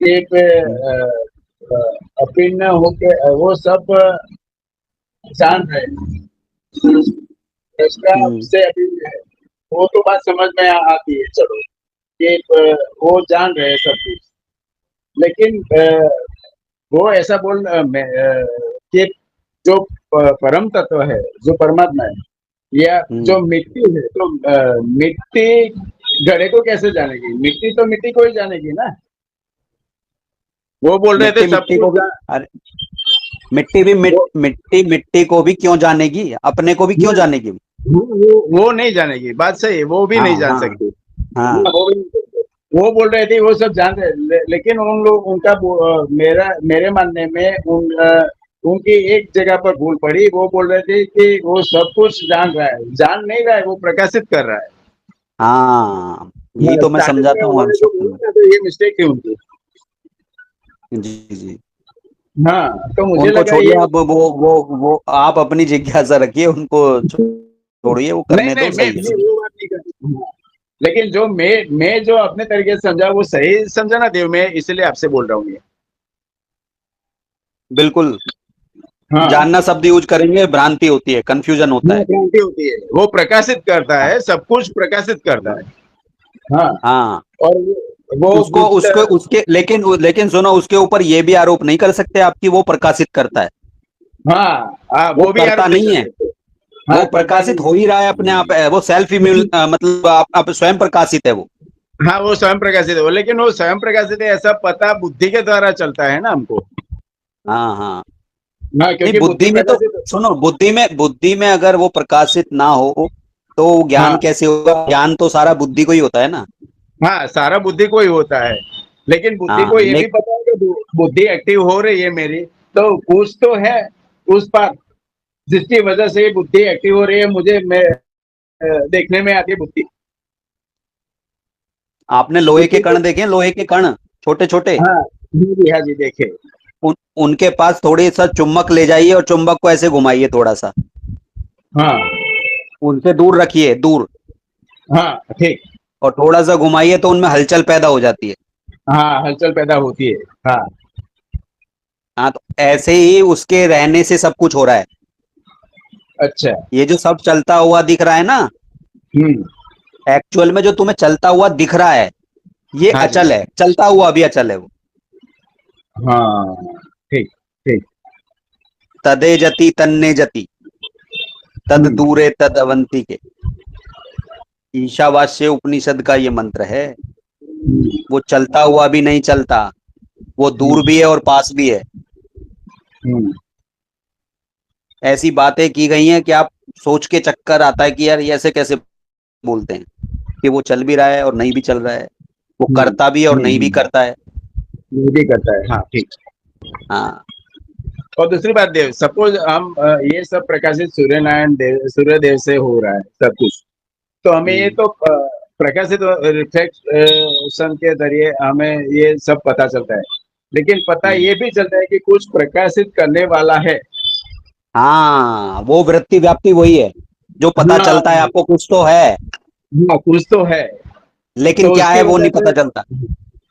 एक अभिन्न होके वो सब जान रहे हैं। इसका हम्म उससे अभिन्न है, वो तो बात समझ में आती है। चलो कि वो जान रहे हैं सब कुछ, लेकिन वो ऐसा कि जो परम तत्व है, जो परमात्मा है, या जो हम्म मिट्टी है, तो मिट्टी घड़े को कैसे जानेगी? मिट्टी तो मिट्टी को ही जानेगी ना। वो बोल रहे थे मिट्टी सब मिट्टी कुछ को भी, अरे मिट्टी भी वो मिट्टी मिट्टी को भी क्यों जानेगी, अपने को भी क्यों जानेगी। वो नहीं जानेगी, बात सही है, वो भी हाँ नहीं जान हाँ सकती। हाँ। वो भी नहीं सकते। वो बोल रहे थे वो सब जान रहे, लेकिन उन लोग उनका मेरे मानने में उनकी एक जगह पर भूल पड़ी। वो बोल रहे थे कि वो सब कुछ जान रहा है, जान नहीं रहा है, वो प्रकाशित कर रहा है। हाँ, यही हाँ, तो मैं स्टार्टिंग में समझाता हूँ उन्होंने जो अशोक बोला कुमार। था, तो ये मिस्टेक थी उनकी। जी जी। हाँ, तो मुझे उनको लगा छोड़िए, ये आप वो आप अपनी जिज्ञासा रखिए, उनको छोड़िए, वो नहीं करने नहीं, दो, मैं सही है। मैं वो बात नहीं कर रहा हूँ। लेकिन जो मैं जो अपने तरीके से समझा, वो सही समझा ना देव, मैं इसलिए आपसे बोल रहा हूँ ये। बिल्कुल। हाँ जानना शब्द यूज करेंगे, भ्रांति होती है, कंफ्यूजन होता हाँ, है। क्रांति होती है, वो प्रकाशित करता हाँ है, सब कुछ प्रकाशित करता है। हाँ, हाँ। और वो उसको गुप्त। उसको उसके लेकिन सुनो, उसके ऊपर ये भी आरोप नहीं कर सकते आपकी वो प्रकाशित करता है। हाँ हाँ, वो वो भी करता आरोप नहीं नहीं कर है, सकते। वो हाँ, करता प्रकाशित नहीं हो ही रहा है अपने आप, वो सेल्फ इम्यूल, है। मतलब आप स्वयं प्रकाशित है वो। हाँ, वो स्वयं प्रकाशित है वो, लेकिन वो स्वयं प्रकाशित है ऐसा पता बुद्धि के द्वारा चलता है ना हमको। हाँ हाँ। हाँ, नहीं, क्योंकि बुद्धि बुद्धि में तो प्रकाशित। सुनो, बुद्धि में अगर वो प्रकाशित ना हो तो ज्ञान हाँ कैसे होगा, ज्ञान तो सारा बुद्धि को ही होता है ना। हाँ, सारा बुद्धि को ही होता है, लेकिन बुद्धि हाँ को ये भी पता है कि बुद्धि एक्टिव हो रही है मेरी, तो कुछ तो है उस पर, जिसकी वजह से ये बुद्धि एक्टिव हो रही है, मुझे मैं देखने में आती है बुद्धि। आपने लोहे के बुद्धि को कण देखे हैं, लोहे के कण, छोटे छोटे। हाँ जी, हाँ जी, देखे। उनके पास थोड़ी सा चुंबक ले जाइए और चुंबक को ऐसे घुमाइए थोड़ा सा, हाँ उनसे दूर रखिए, दूर, हाँ, ठीक। और थोड़ा सा घुमाइए तो उनमें हलचल पैदा हो जाती है। हाँ, हलचल पैदा होती है। हाँ, हाँ, तो ऐसे ही उसके रहने से सब कुछ हो रहा है। अच्छा। ये जो सब चलता हुआ दिख रहा है ना, हम्म। एक्चुअल में जो तुम्हें चलता हुआ दिख रहा है, ये हाँ जी। अचल है, चलता हुआ भी अचल है वो। हाँ, ठीक ठीक। तदे जति तन्ने जति, तद हम्म। दूरे तद अवंती के, ईशावास्य उपनिषद का ये मंत्र है। वो चलता हुआ भी नहीं चलता, वो दूर हम्म। भी है और पास भी है। हम्म। ऐसी बातें की गई हैं कि आप सोच के चक्कर आता है कि यार ये ऐसे कैसे बोलते हैं कि वो चल भी रहा है और नहीं भी चल रहा है, वो करता भी है और नहीं भी करता है। ये भी करता है, हाँ ठीक। हाँ। और दूसरी बात देव, सपोज हम ये सब प्रकाशित सूर्य देव से हो रहा है सब कुछ, तो हमें ये हम्म तो प्रकाशित रिफ्लेक्शन के जरिए हमें ये सब पता चलता है, लेकिन पता हम्म। ये भी चलता है कि कुछ प्रकाशित करने वाला है। हाँ, वो वृत्ति व्याप्ति वही है, जो पता हाँ चलता है आपको कुछ तो है, हाँ, कुछ तो है। लेकिन तो क्या उसकी है वो वजह नहीं से पता चलता।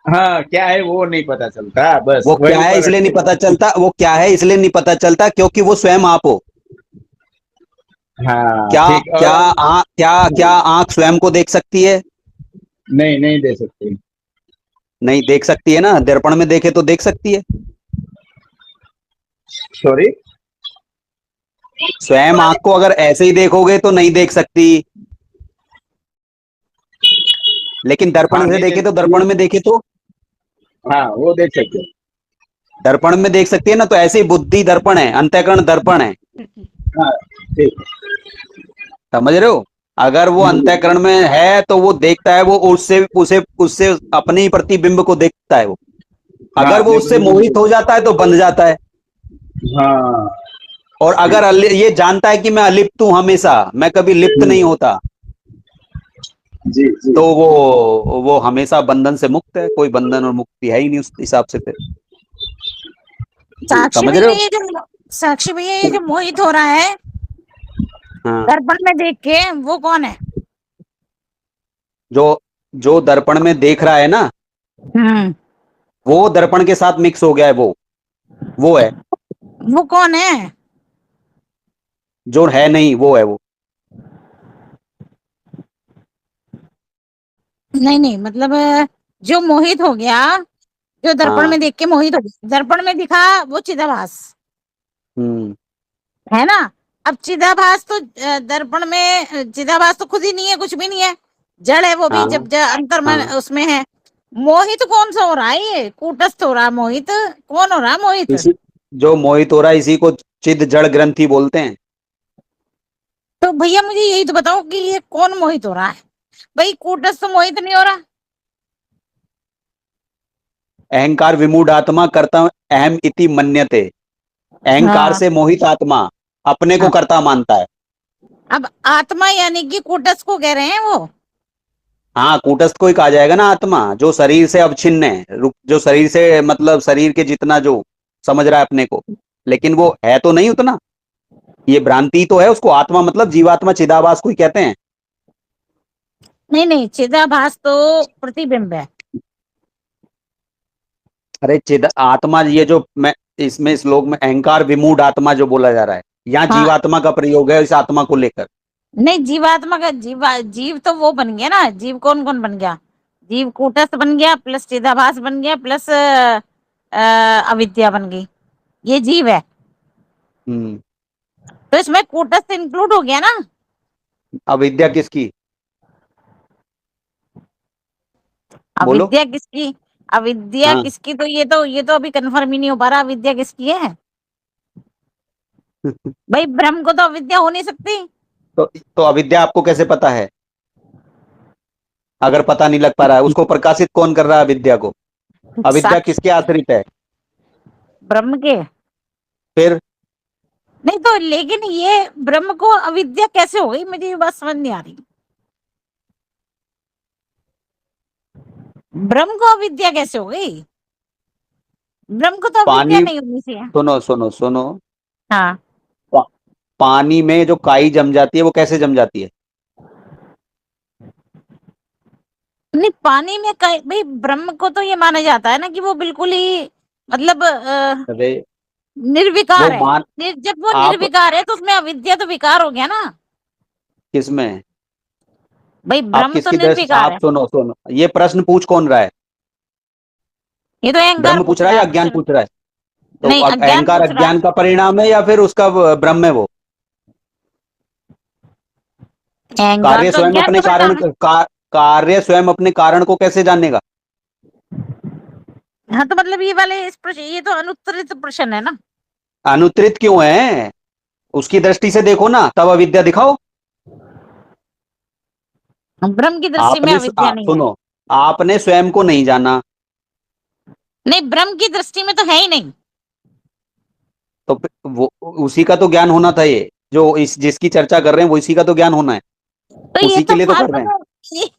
हाँ, क्या है वो नहीं पता चलता, बस वो वही क्या है ऊपर इसलिए नहीं अटके। पता चलता, वो क्या है इसलिए नहीं पता चलता क्योंकि वो स्वयं आप हो। हाँ क्या ठीक। क्या और हम क्या आंख स्वयं को देख सकती है? नहीं नहीं दे सकते। नहीं देख सकती है ना, दर्पण में देखे तो देख सकती है। सॉरी। स्वयं आंख को अगर ऐसे ही देखोगे तो नहीं देख सकती, लेकिन हाँ, दर्पण से नहीं दे देखे तो, सकते। दर्पण में देखे तो, हाँ, वो देख सकते। दर्पण में देख सकती है ना। तो ऐसे ही बुद्धि दर्पण है, अंतःकरण दर्पण है, हाँ ठीक। समझ रहे हो। अगर वो अंतःकरण में है तो वो देखता है, वो उससे उससे उससे अपने ही प्रतिबिंब को देखता है वो। हाँ, अगर वो अपने उससे प्रतिबिंब मोहित हो को। जाता है तो बंध जाता है। हाँ और अगर ठीक। ये जानता है कि मैं अलिप्त हूं, हमेशा मैं कभी लिप्त नहीं होता, जी जी। तो वो हमेशा बंधन से मुक्त है, कोई बंधन और मुक्ति है ही नहीं उस हिसाब से फिर। जी। साक्षी समझ भैया रहे हो। ये जो साक्षी भैया ये जो मोहित हो रहा है हाँ, दर्पण में देख के, वो कौन है? जो जो दर्पण में देख रहा है ना, हम्म। वो दर्पण के साथ मिक्स हो गया है, वो है। वो कौन है? जो है नहीं वो है वो। नहीं नहीं, मतलब जो मोहित हो गया, जो दर्पण हाँ। में देख के मोहित हो गया, दर्पण में दिखा वो चिदाभास, हम्म। है ना? अब चिदाभास तो दर्पण में चिदाभास तो खुद ही नहीं है, कुछ भी नहीं है, जड़ है वो भी, हाँ जब अंतर में हाँ। उसमें है। मोहित कौन सा हो रहा है? ये कूटस्थ हो रहा है मोहित। कौन हो रहा है मोहित? इसी जो मोहित हो रहा है, इसी को चिद जड़ ग्रंथि बोलते हैं। तो भैया मुझे यही तो बताओ कि ये कौन मोहित हो रहा है? भाई कूटस्थ तो मोहित नहीं हो रहा। अहंकार विमूढ़ आत्मा कर्ता अहम इति मन्यते। अहंकार हाँ से मोहित आत्मा अपने को हाँ। कर्ता मानता है। अब आत्मा यानी कि कूटस्थ को कह रहे हैं वो। हाँ, कूटस्थ को ही कहा जाएगा ना आत्मा, जो शरीर से अवच्छिन्न है, जो शरीर से मतलब शरीर के जितना जो समझ रहा है अपने को, लेकिन वो है तो नहीं उतना। ये भ्रांति तो है, उसको आत्मा मतलब जीवात्मा चिदाभास को ही कहते हैं। नहीं नहीं, चिदाभास तो प्रतिबिंब है। अरे चिद आत्मा, ये जो मैं इसमें श्लोक में अहंकार विमूढ़ आत्मा जो बोला जा रहा है, यहाँ हाँ, जीवात्मा का प्रयोग है इस आत्मा को लेकर। नहीं जीवात्मा का जीव तो वो बन गया ना। जीव कौन कौन बन गया? जीव कूटस्थ बन गया, प्लस चिदाभास बन गया, प्लस अविद्या बन गई। ये जीव है। हम्म। तो इसमें कूटस्थ इंक्लूड हो गया ना। अविद्या किसकी? बोलो। अविद्या किसकी? अविद्या हाँ। किसकी? तो ये तो अभी कंफर्म ही नहीं हो पा रहा अविद्या किसकी है। भाई ब्रह्म को तो अविद्या हो नहीं सकती। तो अविद्या आपको कैसे पता है? अगर पता नहीं लग पा रहा है, उसको प्रकाशित कौन कर रहा है अविद्या को? अविद्या साक्षी किसके आश्रित है? ब्रह्म के। फिर नहीं तो लेकिन ये ब्रह्म को अविद्या कैसे हो गई? मुझे ये बात समझ नहीं आ रही। ब्रह्म को अविद्या कैसे हो गई? ब्रह्म को तो अविद्या पानी, नहीं होनी चाहिए। सुनो सुनो सुनो, हाँ। पा, पानी में जो काई जम जाती है वो कैसे जम जाती है? नहीं पानी में कहीं भाई ब्रह्म को तो ये माना जाता है ना कि वो बिल्कुल ही मतलब अरे वो निर्विकार है। मान, जब वो आप निर्विकार है तो उसमें अविद्या तो विकार हो गया ना। किसमें? भाई आप ब्रह्म तो किसकी दृष्टि, निर्विकार आप है। सुनो सुनो, ये प्रश्न पूछ कौन रहा है? ये तो अहंकार ब्रह्म पूछ पूछ रहा है रहा या है अज्ञान क्वेश्चन। पूछ रहा है? तो नहीं अज्ञान अहंकार पूछ रहा है। अज्ञान का परिणाम है या फिर उसका ब्रह्म है वो? अहंकार कार्य तो स्वयं अज्ञान अपने का कारण परिणाम है। कार्य स्वयं अपने कारण को कैसे जानेगा? हाँ तो मतलब ये वाले इस प्रश्न, ये तो अनुत्तरित प्रश्न है ना। अनुत्तरित क्यों है? उसकी दृष्टि से देखो ना, तब अविद्या दिखाओ। ब्रह्म की दृष्टि में अविद्या नहीं है। सुनो, आपने स्वयं को नहीं जाना, नहीं ब्रह्म की दृष्टि में तो है ही नहीं। तो वो उसी का तो ज्ञान होना था, ये जो इस जिसकी चर्चा कर रहे हैं वो इसी का तो ज्ञान होना है। तो ये उसी के तो लिए तो कर फालतू रहे हैं।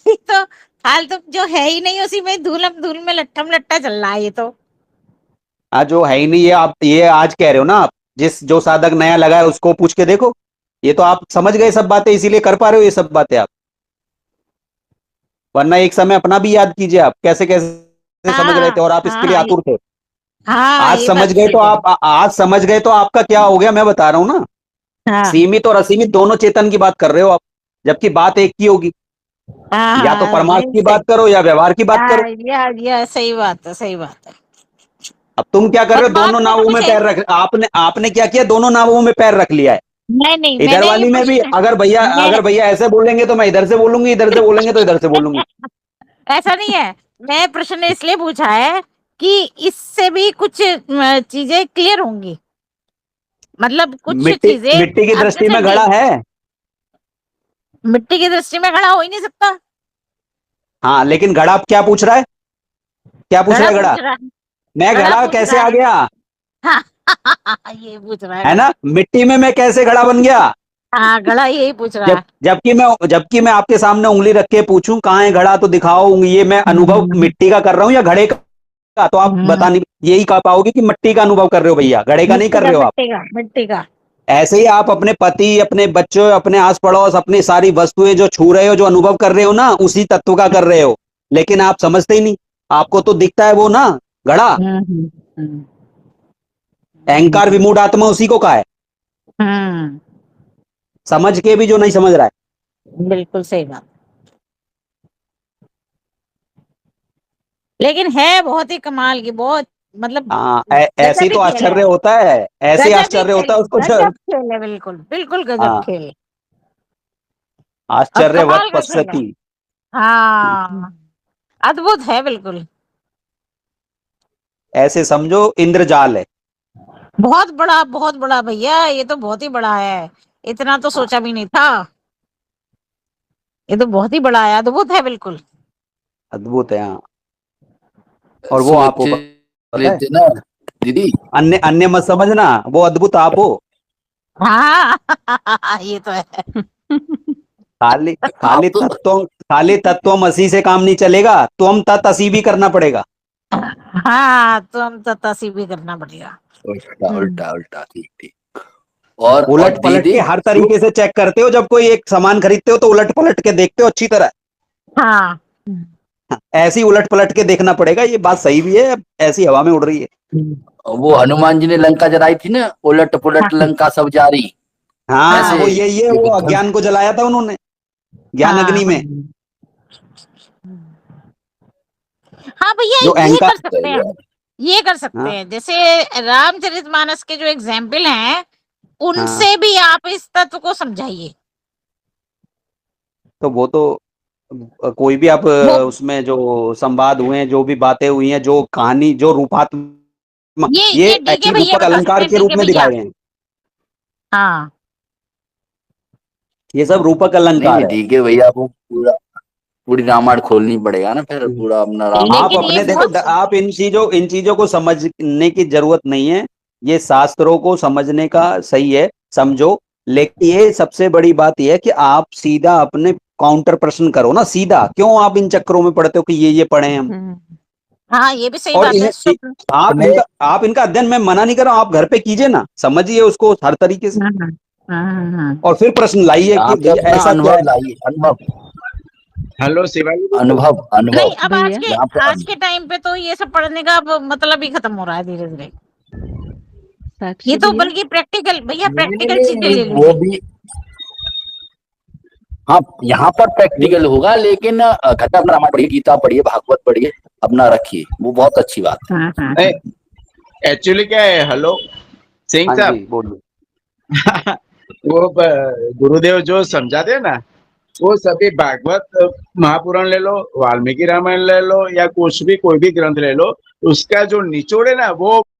ये तो फालतू जो है ही नहीं, उसी में धूलम धूल में लट्ठम लट्टा चल रहा है ये तो। आज जो है ही नहीं, ये आप ये आज कह रहे हो ना आप, जिस जो साधक नया लगा है उसको पूछ के देखो। ये तो आप समझ गए सब बातें, इसीलिए कर पा रहे हो ये सब बातें आप। वरना एक समय अपना भी याद कीजिए, आप कैसे कैसे समझ रहे हाँ थे और आप इसके लिए हाँ आतुर थे। हाँ, आज ये समझ बात गए सही तो कह आप आज समझ गए तो आपका क्या हो गया, मैं बता रहा हूं ना। रहे। हाँ सीमित और असीमित दोनों चेतन की बात कर रहे हो आप, जबकि बात एक की होगी। हाँ या तो हाँ, परमार्थ नहीं की सही। बात करो या व्यवहार की बात करो। या सही बात है, सही बात है। अब तुम क्या कर रहे हो, दोनों परमात्मा का नावों में विषय। पैर रख, आपने आपने क्या किया, दोनों नावों में पैर रख लिया है। नहीं नहीं, इधर मैंने ये वाली में भी प्रश्न मैं अगर भैया ऐसे बोलेंगे तो मैं इधर से बोलूंगी, इधर से बोलेंगे तो इधर से बोलूंगी। ऐसा नहीं है। मैं प्रश्न इसलिए पूछा है कि इससे भी कुछ चीजें क्लियर होंगी। मतलब कुछ मिट्टी चीजें मिट्टी की अब दृष्टि जैसे में घड़ा है। मिट्टी की दृष्टि में खड़ा हो ही नहीं सकता। हाँ, लेकिन घड़ा क्या पूछ रहा है? क्या पूछ रहा घड़ा है घड़ा? पूछ रहा है। मैं घड़ा घड़ा पूछ कैसे रहा आ है। गया? हाँ ये पूछ रहा है है घड़ा। ना, मिट्टी में मैं कैसे घड़ा बन गया? हाँ घड़ा यही पूछ रहा है। जबकि मैं आपके सामने उंगली रख के पूछूं कहाँ है घड़ा, तो दिखाओ, ये मैं अनुभव हम्म, मिट्टी का कर रहा हूँ या घड़े का, तो आप हम्म, बता नहीं, यही कह पाओगे कि मिट्टी का अनुभव कर रहे हो भैया, घड़े का नहीं मिट्टी कर का रहे हो आप। मिट्टी का मिट्टी का। ऐसे ही आप अपने पति, अपने बच्चों, अपने आस पड़ोस, अपनी सारी वस्तुएं जो छू रहे हो, जो अनुभव कर रहे हो ना, उसी तत्व का कर रहे हो, लेकिन आप समझते ही नहीं। आपको तो दिखता है वो ना घड़ा, हम्म अहंकार विमूढ़ आत्मा उसी को कहा है, हम्म, समझ के भी जो नहीं समझ रहा है। बिल्कुल सही बात। लेकिन है बहुत ही कमाल की, बहुत मतलब हाँ, ऐसे ही गजब ही तो खेल है। आश्चर्य होता है, ऐसे गजब ही आश्चर्य खेल, होता है उसको गजब खेल है, बिल्कुल बिल्कुल गजब हाँ, खेल और आश्चर्यवत कमाल का खेल है। पश्यति। हाँ, अद्भुत है बिल्कुल। ऐसे समझो इंद्रजाल है। बहुत बड़ा भैया, ये तो बहुत ही बड़ा है। इतना तो हाँ, सोचा भी नहीं था। ये तो बहुत ही बड़ा है, अद्भुत है बिल्कुल। अद्भुत है हाँ। और वो आप हो, सोच पता है, लेते ना दीदी। अन्य अन्य मत समझना, वो अद्भुत आप हो। हाँ ये तो है। खाली आप तो खाली तत्वमसि से काम नहीं चलेगा, त्वम तत् असि भी करना पड़ेगा। हाँ, तो हम तो तसी भी करना पड़ेगा। उल्टा हम्म, उल्टा उल्टा, ठीक ठीक। और उलट पलट दीदी के हर जो तरीके से चेक करते हो, जब कोई एक सामान खरीदते हो तो उलट पलट के देखते हो अच्छी तरह। हाँ ऐसी उलट पलट के देखना पड़ेगा, ये बात सही भी है, ऐसी हवा में उड़ रही है। वो हनुमान जी ने लंका जलाई थी ना, उलट पुलट लंका सब जारी। हाँ, ऐसे वो यही है, ये वो विध्वंस। अज्ञान को जलाया था उन्होंने, ज्ञान हाँ अग्नि में, हाँ भैया, जो ये अहंकार। कर सकते सही हैं है। हम। ये कर सकते हाँ हैं, जैसे रामचरितमानस के जो एग्जाम्पल हैं, हाँ, उनसे भी आप इस तत्व को समझाइए। तो वो तो कोई भी आप वो उसमें जो संवाद हुए हैं, जो भी बातें हुई हैं, जो कहानी, जो रूपात्मक, ये ये डीके एक्चुअली भैया रूपक बता सकते अलंकार हैं, के रूप डीके में भैया। दिखाए गए हैं। हाँ ये सब रूपक नहीं अलंकार नहीं, है। ठीक है भैया, आपको पूरा पूरी रामायण खोलनी पड़ेगा ना, फिर पूरा अपना रामायण आप लेकिन ये अपने देखो, बहुत आप इन चीजों को समझने की जरूरत नहीं है, ये शास्त्रों को समझने का सही है, समझो। लेकिन ये सबसे बड़ी बात ये है कि आप सीधा अपने काउंटर प्रश्न करो ना, सीधा। क्यों आप इन चक्करों में पड़ते हो कि ये पढ़े हम? हाँ, ये भी सही और बात है। स्वप्न। आप अपने। इनका अध्ययन मैं मना नहीं कर रहा हूं, आप घर पे कीजिए ना, समझिए उसको हर तरीके से, हाँ हाँ और फिर प्रश्न लाइए यहाँ कि पे भैया अपना ऐसा क्या अनुभव है। लाइए, अनुभव हेलो शिवाजी जी बोल रहे अनुभव नहीं, अनुभव। अब भैया यहाँ पे आज के टाइम पे तो ये सब पढ़ने का अब मतलब ही खत्म हो रहा है धीरे धीरे। ये साक्षी तो भैया, बल्कि प्रैक्टिकल भैया, नहीं नहीं प्रैक्टिकल नहीं चीजें नहीं, ले वो लीजिए। भी। हाँ, यहाँ पर प्रैक्टिकल होगा, लेकिन घर पे अपना रामायण पढ़िए, गीता पढ़िए, भागवत पढ़िए, अपना रखिए, वो बहुत अच्छी बात है। हाँ। एक्चुअली क्या है, हेलो सिंह हाँ साहब, जी बोलिए। वो गुरुदेव जो समझाते हैं ना, वो सभी भागवत महापुराण ले लो, वाल्मीकि रामायण ले लो, या कुछ भी कोई भी ग्रंथ ले लो, उसका जो निचोड़ है ना, वो